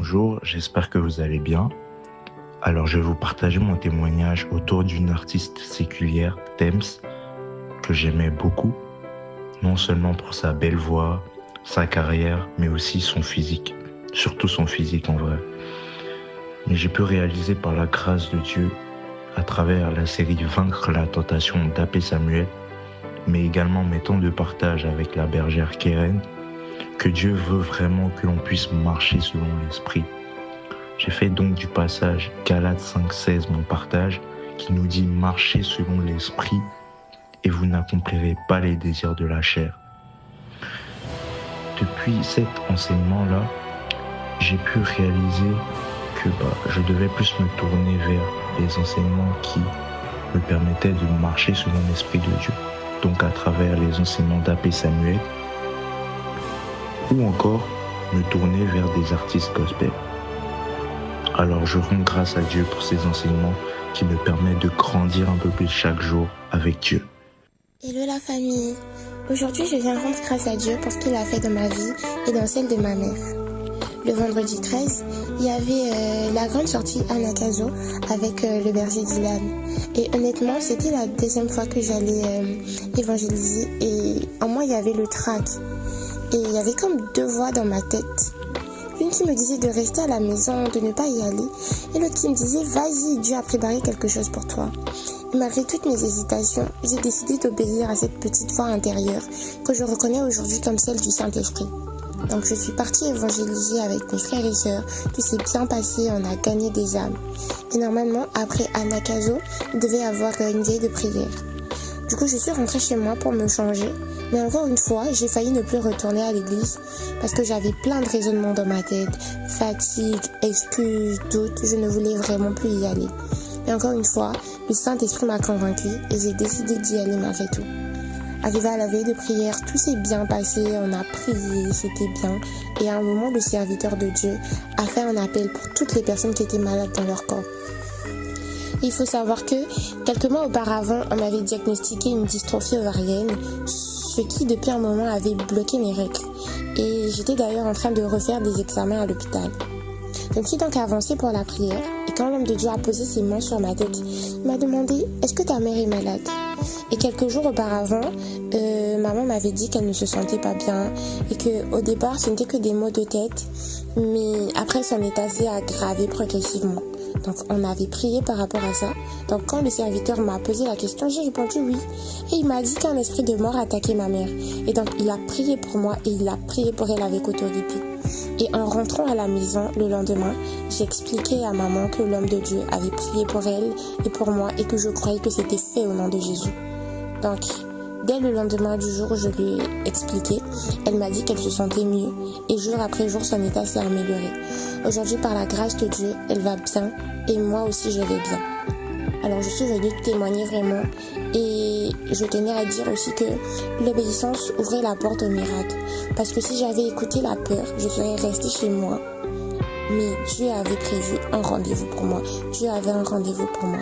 Bonjour, j'espère que vous allez bien. Alors je vais vous partager mon témoignage autour d'une artiste séculière, Tems, que j'aimais beaucoup, non seulement pour sa belle voix, sa carrière, mais aussi son physique, surtout son physique en vrai. Mais j'ai pu réaliser par la grâce de Dieu, à travers la série Vaincre la tentation d'A.P. Samuel, mais également mes temps de partage avec la bergère Keren, que Dieu veut vraiment que l'on puisse marcher selon l'esprit. J'ai fait donc du passage Galates 5,16 mon partage, qui nous dit « Marchez selon l'esprit et vous n'accomplirez pas les désirs de la chair ». Depuis cet enseignement-là, j'ai pu réaliser que je devais plus me tourner vers les enseignements qui me permettaient de marcher selon l'esprit de Dieu. Donc à travers les enseignements d'A.P. Samuel, ou encore me tourner vers des artistes gospel. Alors je rends grâce à Dieu pour ces enseignements qui me permettent de grandir un peu plus chaque jour avec Dieu. Hello la famille, aujourd'hui je viens rendre grâce à Dieu pour ce qu'il a fait dans ma vie et dans celle de ma mère. Le vendredi 13, il y avait la grande sortie à Nakazo avec le berger Dylan. Et honnêtement, c'était la deuxième fois que j'allais évangéliser et en moi il y avait le trac. Et il y avait comme deux voix dans ma tête. Une qui me disait de rester à la maison, de ne pas y aller. Et l'autre qui me disait, vas-y, Dieu a préparé quelque chose pour toi. Et malgré toutes mes hésitations, j'ai décidé d'obéir à cette petite voix intérieure que je reconnais aujourd'hui comme celle du Saint-Esprit. Donc je suis partie évangéliser avec mes frères et sœurs. Tout s'est bien passé, on a gagné des âmes. Et normalement, après Anakazo, il devait y avoir une veille de prière. Du coup, je suis rentrée chez moi pour me changer. Mais encore une fois, j'ai failli ne plus retourner à l'église parce que j'avais plein de raisonnements dans ma tête. Fatigue, excuses, doutes, je ne voulais vraiment plus y aller. Mais encore une fois, le Saint-Esprit m'a convaincue et j'ai décidé d'y aller malgré tout. Arrivé à la veille de prière, tout s'est bien passé, on a prié, c'était bien. Et à un moment, le serviteur de Dieu a fait un appel pour toutes les personnes qui étaient malades dans leur corps. Il faut savoir que quelques mois auparavant, on m'avait diagnostiqué une dystrophie ovarienne, ce qui depuis un moment avait bloqué mes règles. Et j'étais d'ailleurs en train de refaire des examens à l'hôpital. Je me suis donc avancée pour la prière et quand l'homme de Dieu a posé ses mains sur ma tête, il m'a demandé « Est-ce que ta mère est malade ?» Et quelques jours auparavant, maman m'avait dit qu'elle ne se sentait pas bien et qu'au départ ce n'était que des maux de tête, mais après son état s'est aggravé progressivement. Donc on avait prié par rapport à ça. Donc quand le serviteur m'a posé la question, j'ai répondu oui. Et il m'a dit qu'un esprit de mort attaquait ma mère. Et donc il a prié pour moi et il a prié pour elle avec autorité. Et en rentrant à la maison le lendemain, j'ai expliqué à maman que l'homme de Dieu avait prié pour elle et pour moi et que je croyais que c'était fait au nom de Jésus. Donc dès le lendemain du jour où je lui ai expliqué, elle m'a dit qu'elle se sentait mieux et jour après jour son état s'est amélioré. Aujourd'hui par la grâce de Dieu, elle va bien et moi aussi je vais bien. Alors je suis venue témoigner vraiment et je tenais à dire aussi que l'obéissance ouvrait la porte au miracle. Parce que si j'avais écouté la peur, je serais restée chez moi. Mais Dieu avait prévu un rendez-vous pour moi. Dieu avait un rendez-vous pour moi.